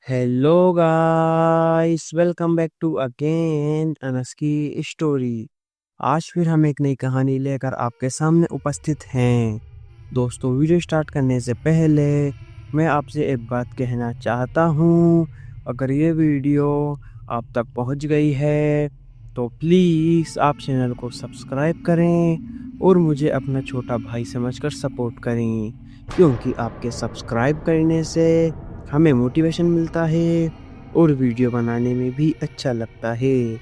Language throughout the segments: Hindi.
Hello guys, welcome back to again Anas की स्टोरी। आज फिर हम एक नई कहानी लेकर आपके सामने उपस्थित हैं। दोस्तों, वीडियो स्टार्ट करने से पहले मैं आपसे एक बात कहना चाहता हूँ। अगर ये वीडियो आप तक पहुँच गई है तो प्लीज़ आप चैनल को सब्सक्राइब करें और मुझे अपना छोटा भाई समझकर सपोर्ट करें, क्योंकि आपके सब्सक्राइब करने से हमें मोटिवेशन मिलता है और वीडियो बनाने में भी अच्छा लगता है।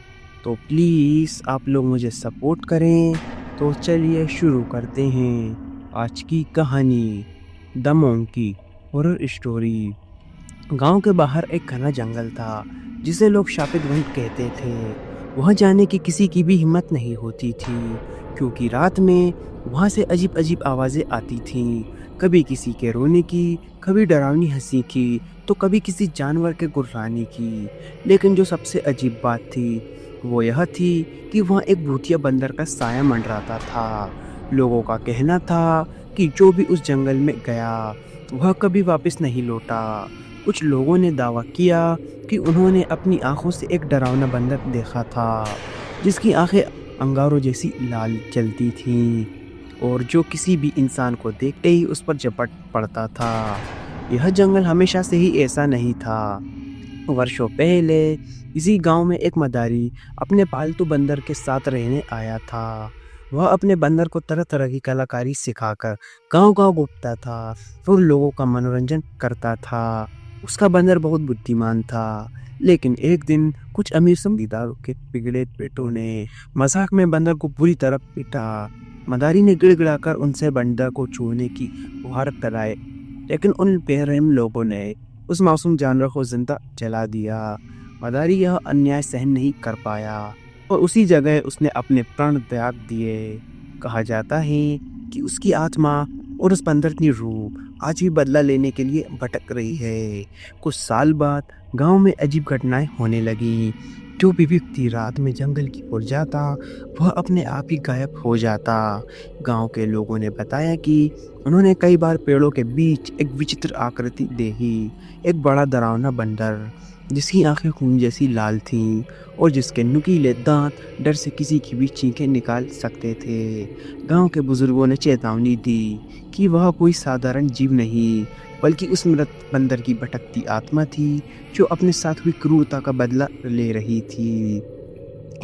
तो प्लीज़ आप लोग मुझे सपोर्ट करें। तो चलिए शुरू करते हैं आज की कहानी, द मंकी हॉरर स्टोरी। गांव के बाहर एक घना जंगल था जिसे लोग शापित वन कहते थे। वहां जाने की किसी की भी हिम्मत नहीं होती थी, क्योंकि रात में वहां से अजीब अजीब आवाज़ें आती थीं। कभी किसी के रोने की, कभी डरावनी हंसी की, तो कभी किसी जानवर के गुर्राने की। लेकिन जो सबसे अजीब बात थी वो यह थी कि वहाँ एक भूतिया बंदर का साया मंडराता था। लोगों का कहना था कि जो भी उस जंगल में गया वह कभी वापस नहीं लौटा। कुछ लोगों ने दावा किया कि उन्होंने अपनी आंखों से एक डरावना बंदर देखा था, जिसकी आंखें अंगारों जैसी लाल जलती थीं और जो किसी भी इंसान को देखते ही उस पर झपट पड़ता था। यह जंगल हमेशा से ही ऐसा नहीं था। वर्षों पहले इसी गांव में एक मदारी अपने पालतू बंदर के साथ रहने आया था। वह अपने बंदर को तरह तरह की कलाकारी सिखाकर गांव-गांव घूमता था और लोगों का मनोरंजन करता था। उसका बंदर बहुत बुद्धिमान था, लेकिन एक दिन कुछ अमीर जमींदारों के बिगड़े बेटों ने मजाक में बंदर को बुरी तरह पीटा। मदारी ने गिड़गिड़ाकर उनसे बंदर को छूने की गुहार कराई, लेकिन उन बेरहम लोगों ने उस मासूम जानवर को जिंदा जला दिया। मदारी यह अन्याय सहन नहीं कर पाया और उसी जगह उसने अपने प्राण त्याग दिए। कहा जाता है कि उसकी आत्मा और उस बंदर की रूह आज भी बदला लेने के लिए भटक रही है। कुछ साल बाद गांव में अजीब घटनाएं होने लगी। जो भी व्यक्ति रात में जंगल की ओर जाता वह अपने आप ही गायब हो जाता। गांव के लोगों ने बताया कि उन्होंने कई बार पेड़ों के बीच एक विचित्र आकृति देखी, एक बड़ा डरावना बंदर जिसकी आंखें खून जैसी लाल थीं और जिसके नुकीले दांत डर से किसी की भी चीखें निकाल सकते थे। गांव के बुजुर्गों ने चेतावनी दी कि वह कोई साधारण जीव नहीं, बल्कि उस मृत बंदर की भटकती आत्मा थी जो अपने साथ हुई क्रूरता का बदला ले रही थी।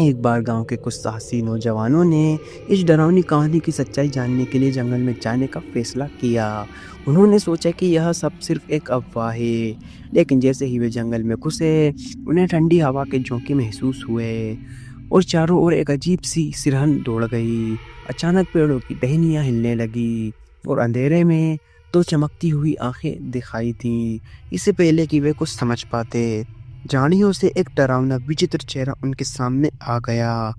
एक बार गांव के कुछ साहसी नौजवानों ने इस डरावनी कहानी की सच्चाई जानने के लिए जंगल में जाने का फैसला किया। उन्होंने सोचा कि यह सब सिर्फ एक अफवाह है, लेकिन जैसे ही वे जंगल में घुसे उन्हें ठंडी हवा के झोंके महसूस हुए और चारों ओर एक अजीब सी सिरहन दौड़ गई। अचानक पेड़ों की टहनियाँ हिलने लगी और अंधेरे में दो चमकती हुई आंखें दिखाई थीं। इससे पहले कि वे कुछ समझ पाते, झाड़ियों से एक डरावना विचित्र चेहरा उनके सामने आ गया।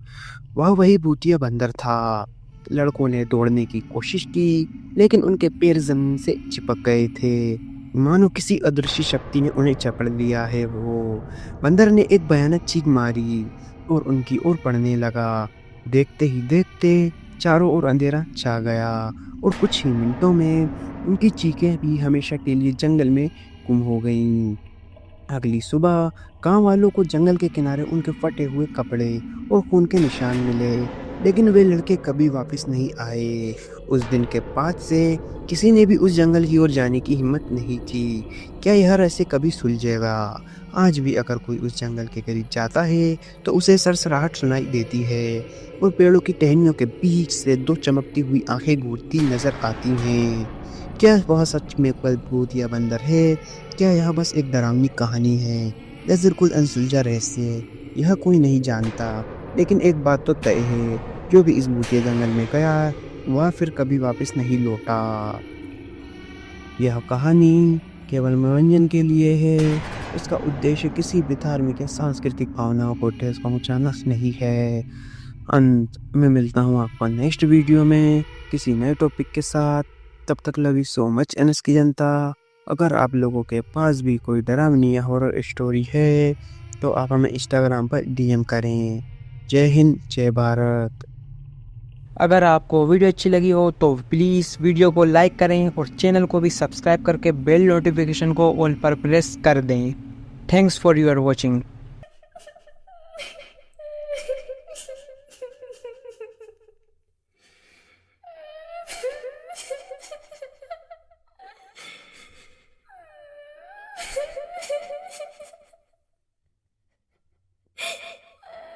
वह वही भूतिया बंदर था। लड़कों ने दौड़ने की कोशिश की, लेकिन उनके पैर जमीन से चिपक गए थे, मानो किसी अदृश्य शक्ति ने उन्हें जकड़ लिया है। वो बंदर ने एक भयानक चीख मारी और उनकी ओर बढ़ने लगा। देखते ही देखते चारों ओर अंधेरा छा गया और कुछ ही मिनटों में उनकी चीखें भी हमेशा के लिए जंगल में गुम हो गईं। अगली सुबह गांव वालों को जंगल के किनारे उनके फटे हुए कपड़े और खून के निशान मिले, लेकिन वे लड़के कभी वापस नहीं आए। उस दिन के बाद से किसी ने भी उस जंगल की ओर जाने की हिम्मत नहीं की। क्या यह रहस्य कभी सुलझेगा? आज भी अगर कोई उस जंगल के करीब जाता है तो उसे सरसराहट सुनाई देती है और पेड़ों की टहनियों के बीच से दो चमकती हुई आंखें घूरती नजर आती हैं। क्या वह सच में कोई भूत या बंदर है? क्या यह बस एक डरावनी कहानी है या फिर कोई अनसुलझा रहस्य? यह कोई नहीं जानता, लेकिन एक बात तो तय है, जो भी इस भूतिया जंगल में गया वह फिर कभी वापस नहीं लौटा। यह कहानी केवल मनोरंजन के लिए है। इसका उद्देश्य किसी भी धार्मिक या सांस्कृतिक भावनाओं को ठेस पहुंचाना नहीं है। अंत में मिलता हूँ आपको नेक्स्ट वीडियो में किसी नए टॉपिक के साथ। तब तक love you so much NS की जनता। अगर आप लोगों के पास भी कोई डरावनी या हॉरर स्टोरी है तो आप हमें इंस्टाग्राम पर डीएम करें। जय हिंद, जय भारत। अगर आपको वीडियो अच्छी लगी हो तो प्लीज़ वीडियो को लाइक करें और चैनल को भी सब्सक्राइब करके बेल नोटिफिकेशन को ऑल पर प्रेस कर दें। Thanks for your watching.